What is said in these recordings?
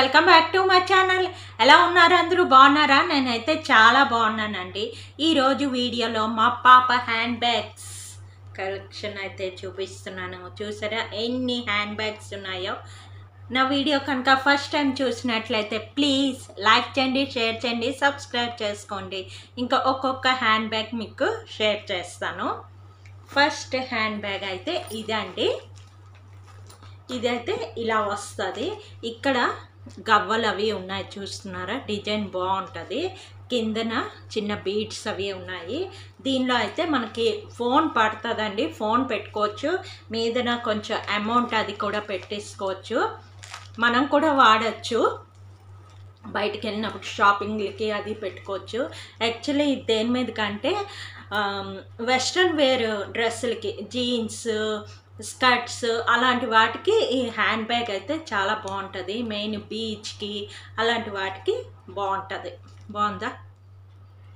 Welcome back to my channel. ఎలా ఉన్నారు అందరూ? బాగున్నారా? నేనైతే చాలా బాగున్నానండి. ఈరోజు వీడియోలో మా పాప హ్యాండ్ బ్యాగ్స్ కలెక్షన్ అయితే చూపిస్తున్నాను. చూసారా ఎన్ని హ్యాండ్ బ్యాగ్స్ ఉన్నాయో? నా వీడియో కనుక ఫస్ట్ టైం చూసినట్లయితే ప్లీజ్ లైక్ చేయండి, షేర్ చేయండి, సబ్స్క్రైబ్ చేసుకోండి. ఇంకా ఒక్కొక్క హ్యాండ్ బ్యాగ్ మీకు షేర్ చేస్తాను. ఫస్ట్ హ్యాండ్ బ్యాగ్ అయితే ఇదండి. ఇదైతే ఇలా వస్తుంది. ఇక్కడ గవ్వలు అవి ఉన్నాయి, చూస్తున్నారా? డిజైన్ బాగుంటుంది. కిందన చిన్న బీడ్స్ అవి ఉన్నాయి. దీనిలో అయితే మనకి ఫోన్ పడుతుందండి, ఫోన్ పెట్టుకోవచ్చు. మీదన కొంచెం అమౌంట్ అది కూడా పెట్టేసుకోవచ్చు. మనం కూడా వాడచ్చు, బయటికి వెళ్ళినప్పుడు షాపింగ్లకి అది పెట్టుకోవచ్చు. యాక్చువల్లీ దేని మీద కంటే వెస్ట్రన్ వేర్ డ్రెస్సులకి, జీన్స్, స్కర్ట్స్ అలాంటి వాటికి ఈ హ్యాండ్ బ్యాగ్ అయితే చాలా బాగుంటుంది. మెయిన్ బీచ్కి అలాంటి వాటికి బాగుంటుంది. బాగుందా?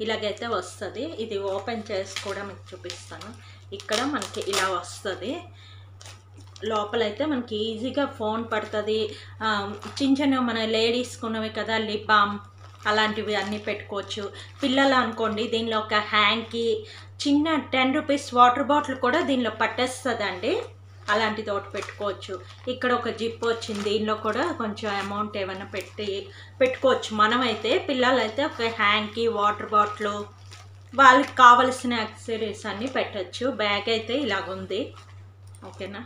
ఇలాగైతే వస్తుంది. ఇది ఓపెన్ చేసి కూడా మీకు చూపిస్తాను. ఇక్కడ మనకి ఇలా వస్తుంది. లోపలైతే మనకి ఈజీగా ఫోన్ పడుతుంది. చిన్న చిన్న మన లేడీస్కి ఉన్నవి కదా, లిప్ బామ్ అలాంటివి అన్నీ పెట్టుకోవచ్చు. పిల్లలు అనుకోండి, దీనిలో ఒక హ్యాండ్కి చిన్న 10 రూపీస్ వాటర్ బాటిల్ కూడా దీనిలో పట్టేస్తుందండి. అలాంటిది ఒకటి పెట్టుకోవచ్చు. ఇక్కడ ఒక జిప్ వచ్చింది, దీనిలో కూడా కొంచెం అమౌంట్ ఏమైనా పెట్టుకోవచ్చు. మనమైతే పిల్లలైతే ఒక హ్యాండ్కి వాటర్ బాటిల్, వాళ్ళకి కావలసిన యాక్సెసరీస్ అన్నీ పెట్టచ్చు. బ్యాగ్ అయితే ఇలాగుంది. ఓకేనా?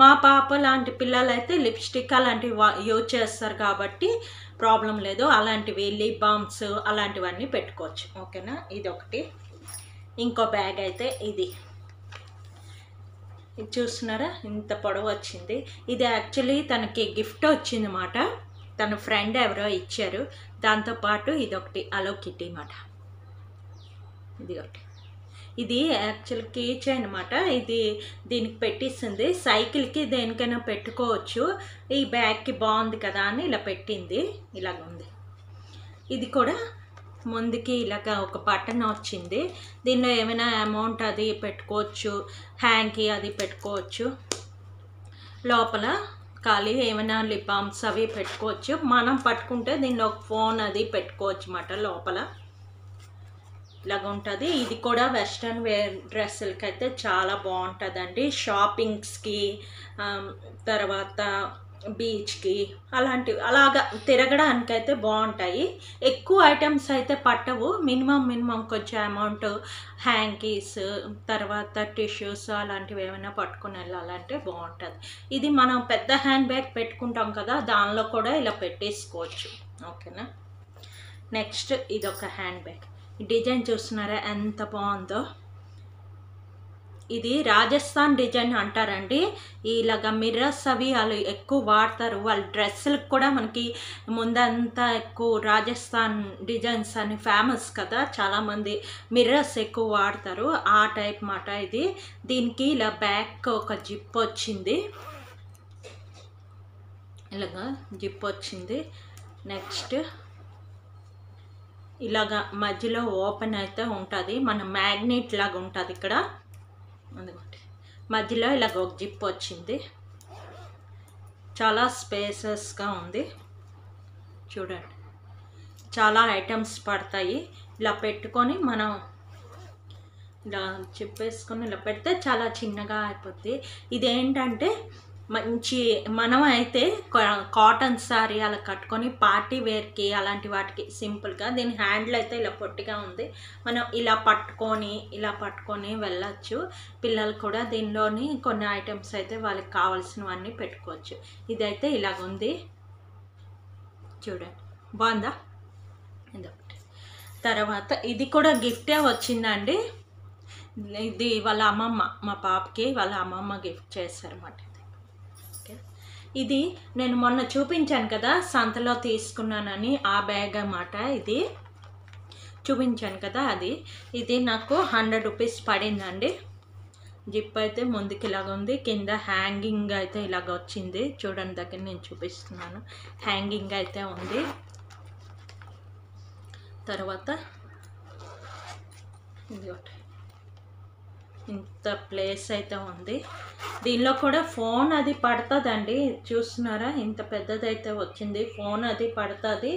మా పాప లాంటి పిల్లలైతే లిప్స్టిక్ అలాంటివి యూజ్ చేస్తారు కాబట్టి ప్రాబ్లం లేదు. అలాంటివి లిప్ బామ్స్ అలాంటివన్నీ పెట్టుకోవచ్చు. ఓకేనా? ఇది ఒకటి. ఇంకో బ్యాగ్ అయితే ఇది చూస్తున్నారా? ఇంత పొడవు వచ్చింది. ఇది యాక్చువల్లీ తనకి గిఫ్ట్ వచ్చింది అన్నమాట. తన ఫ్రెండ్ ఎవరో ఇచ్చారు. దాంతోపాటు ఇదొకటి అలో కిట్టి అన్నమాట. ఇది ఒకటి. ఇది యాక్చువల్ కీ చైన్ అనమాట. ఇది దీనికి పెట్టిస్తుంది. సైకిల్కి దేనికైనా పెట్టుకోవచ్చు. ఈ బ్యాగ్కి బాగుంది కదా అని ఇలా పెట్టింది. ఇలాగ ఉంది. ఇది కూడా ముందుకి ఇలాగ ఒక బటన్ వచ్చింది. దీనిలో ఏమైనా అమౌంట్ అది పెట్టుకోవచ్చు, హ్యాండ్కి అది పెట్టుకోవచ్చు. లోపల ఖాళీ ఏమైనా లిప్ బామ్స్ అవి పెట్టుకోవచ్చు. మనం పట్టుకుంటే దీనిలో ఫోన్ అది పెట్టుకోవచ్చు అన్నమాట. లోపల ఇలాగ ఉంటుంది. ఇది కూడా వెస్ట్రన్ వేర్ డ్రెస్సులకి అయితే చాలా బాగుంటుందండి. షాపింగ్స్కి, తర్వాత బీచ్కి అలాగా తిరగడానికి అయితే బాగుంటాయి. ఎక్కువ ఐటమ్స్ అయితే పట్టవు. మినిమం కొంచెం అమౌంట్, హ్యాంకీస్, తర్వాత టిష్యూస్ అలాంటివి ఏమైనా పట్టుకుని వెళ్ళాలంటే బాగుంటుంది. ఇది మనం పెద్ద హ్యాండ్ బ్యాగ్ పెట్టుకుంటాం కదా, దానిలో కూడా ఇలా పెట్టేసుకోవచ్చు. ఓకేనా? నెక్స్ట్ ఇదొక హ్యాండ్ బ్యాగ్. డిజైన్ చూస్తున్నారా ఎంత బాగుందో? ఇది రాజస్థాన్ డిజైన్ అంటారండి. ఇలాగ మిర్రర్స్ అవి వాళ్ళు ఎక్కువ వాడతారు. వాళ్ళ డ్రెస్సులకు కూడా మనకి ముందంతా ఎక్కువ రాజస్థాన్ డిజైన్స్ అని ఫేమస్ కదా, చాలామంది మిర్రర్స్ ఎక్కువ వాడతారు. ఆ టైప్ మాట ఇది. దీనికి ఇలా బ్యాక్ ఒక జిప్ వచ్చింది. ఇలాగా జిప్ వచ్చింది. నెక్స్ట్ ఇలాగా మధ్యలో ఓపెన్ అయితే ఉంటుంది. మన మ్యాగ్నెట్ లాగా ఉంటుంది ఇక్కడ. అందుకోటి మధ్యలో ఇలాగ ఒక జిప్ వచ్చింది. చాలా స్పేసెస్గా ఉంది. చూడండి, చాలా ఐటమ్స్ పడతాయి. ఇలా పెట్టుకొని మనం ఇలా జిప్ వేసుకొని ఇలా పెడితే చాలా చిన్నగా అయిపోద్ది. ఇదేంటంటే మంచి మనం అయితే కాటన్ శారీ అలా కట్టుకొని పార్టీ వేర్కి అలాంటి వాటికి సింపుల్గా, దీని హ్యాండిల్ అయితే ఇలా పొట్టిగా ఉంది. మనం ఇలా పట్టుకొని వెళ్ళచ్చు. పిల్లలు కూడా దీనిలోని కొన్ని ఐటమ్స్ అయితే వాళ్ళకి కావాల్సినవన్నీ పెట్టుకోవచ్చు. ఇదైతే ఇలాగుంది. చూడండి, బాగుందా? ఇదొకటి. తర్వాత ఇది కూడా గిఫ్టే వచ్చిందండి. ఇది వాళ్ళ అమ్మమ్మ, మా పాపకి వాళ్ళ అమ్మమ్మ గిఫ్ట్ చేశారన్నమాట. ఇది నేను మొన్న చూపించాను కదా, సంతలో తీసుకున్నానని, ఆ బ్యాగ్ అన్నమాట. ఇది చూపించాను కదా, అది. ఇది నాకు 100 రూపీస్ పడిందండి. జిప్ అయితే ముందుకి ఇలాగ ఉంది. కింద హ్యాంగింగ్ అయితే ఇలాగ వచ్చింది. చూడండి, దగ్గర నేను చూపిస్తున్నాను. హ్యాంగింగ్ అయితే ఉంది. తర్వాత ఇది ఒకటి. ఇంత ప్లేస్ అయితే ఉంది. దీనిలో కూడా ఫోన్ అది పడుతుందండి, చూస్తున్నారా ఇంత పెద్దదైతే వచ్చింది. ఫోన్ అది పడుతుంది.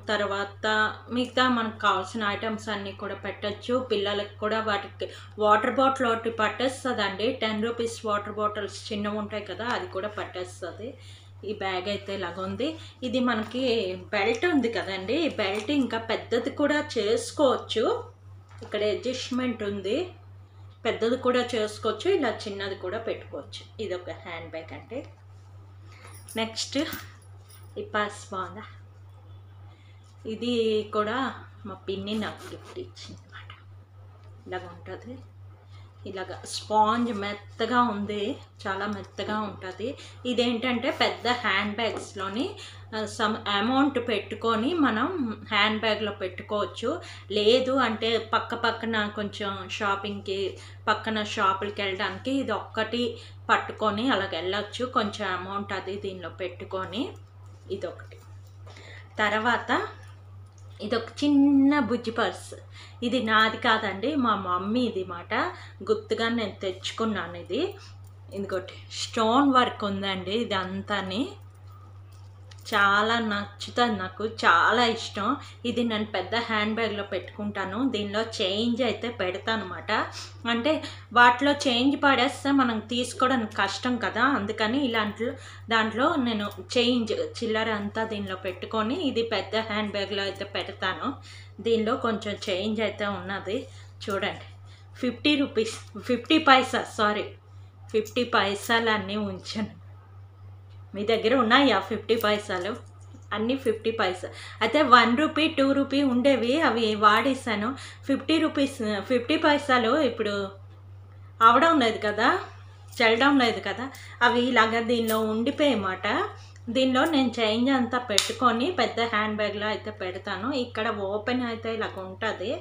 తర్వాత మిగతా మనకు కావాల్సిన ఐటమ్స్ అన్నీ కూడా పెట్టచ్చు. పిల్లలకి కూడా వాటికి వాటర్ బాటిల్ ఒకటి పట్టేస్తుందండి. 10 రూపీస్ వాటర్ బాటిల్స్ చిన్నవి ఉంటాయి కదా, అది కూడా పట్టేస్తుంది. ఈ బ్యాగ్ అయితే ఇలాగ ఉంది. ఇది మనకి బెల్ట్ ఉంది కదండి, ఈ బెల్ట్ ఇంకా పెద్దది కూడా చేసుకోవచ్చు. ఇక్కడ అడ్జస్ట్మెంట్ ఉంది, పెద్దది కూడా చేసుకోవచ్చు, ఇలా చిన్నది కూడా పెట్టుకోవచ్చు. ఇది ఒక హ్యాండ్ బ్యాగ్ అండి. నెక్స్ట్ ఈ పర్స్ బాగుందా, ఇది కూడా మా పిన్ని నాకు గిఫ్ట్ ఇచ్చింది అనమాట. ఇలాగ ఉంటుంది, ఇలాగ స్పాంజ్ మెత్తగా ఉంది, చాలా మెత్తగా ఉంటుంది. ఇదేంటంటే పెద్ద హ్యాండ్ బ్యాగ్స్లోని సమ్ అమౌంట్ పెట్టుకొని మనం హ్యాండ్ బ్యాగ్లో పెట్టుకోవచ్చు. లేదు అంటే పక్కన కొంచెం షాపింగ్కి పక్కన షాపులకి వెళ్ళడానికి ఇది ఒక్కటి పట్టుకొని అలాగ వెళ్ళచ్చు. కొంచెం అమౌంట్ అది దీనిలో పెట్టుకొని, ఇదొకటి. తర్వాత ఇదొక చిన్న బుజ్జి పర్స్. ఇది నాది కాదండి, మా మమ్మీది మాట. గుర్తుగా నేను తెచ్చుకున్నాను. ఇది ఇంకోటి స్టోన్ వర్క్ ఉందండి, ఇది అంతాని చాలా నచ్చుతుంది, నాకు చాలా ఇష్టం. ఇది నేను పెద్ద హ్యాండ్ బ్యాగ్లో పెట్టుకుంటాను. దీనిలో చేంజ్ అయితే పెడతాను అనమాట. అంటే వాటిలో చేంజ్ పడేస్తే మనం తీసుకోవడానికి కష్టం కదా, అందుకని దాంట్లో నేను చేంజ్ చిల్లర అంతా దీనిలో పెట్టుకొని ఇది పెద్ద హ్యాండ్ బ్యాగ్లో అయితే పెడతాను. దీనిలో కొంచెం చేంజ్ అయితే ఉన్నది, చూడండి. 50 రూపీస్ 50 పైసా, సారీ 50 పైసలు అన్నీ ఉంచాను. మీ దగ్గర ఉన్నాయా 50 పైసలు? అన్నీ 50 పైసా. అయితే 1 రూపీ 2 రూపీ ఉండేవి, అవి వాడేసాను. 50 రూపీస్ 50 పైసలు ఇప్పుడు అవడం లేదు కదా, చెల్లడం లేదు కదా, అవి ఇలాగ దీనిలో ఉండిపోయామాట. దీనిలో నేను చేంజ్ అంతా పెట్టుకొని పెద్ద హ్యాండ్ బ్యాగ్లో అయితే పెడతాను. ఇక్కడ ఓపెన్ అయితే ఇలాగ ఉంటుంది,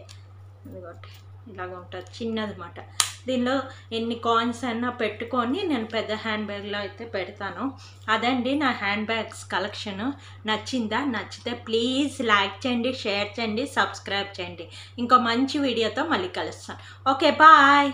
ఇలాగ ఉంటుంది, చిన్నది మాట. దీనిలో ఎన్ని కాయిన్స్ అయినా పెట్టుకొని నేను పెద్ద హ్యాండ్ బ్యాగ్లో అయితే పెడతాను. అదండి నా హ్యాండ్ బ్యాగ్స్ కలెక్షన్. నచ్చిందా? నచ్చితే ప్లీజ్ లైక్ చేయండి, షేర్ చేయండి, సబ్స్క్రైబ్ చేయండి. ఇంకో మంచి వీడియోతో మళ్ళీ కలుస్తాను. Okay, bye.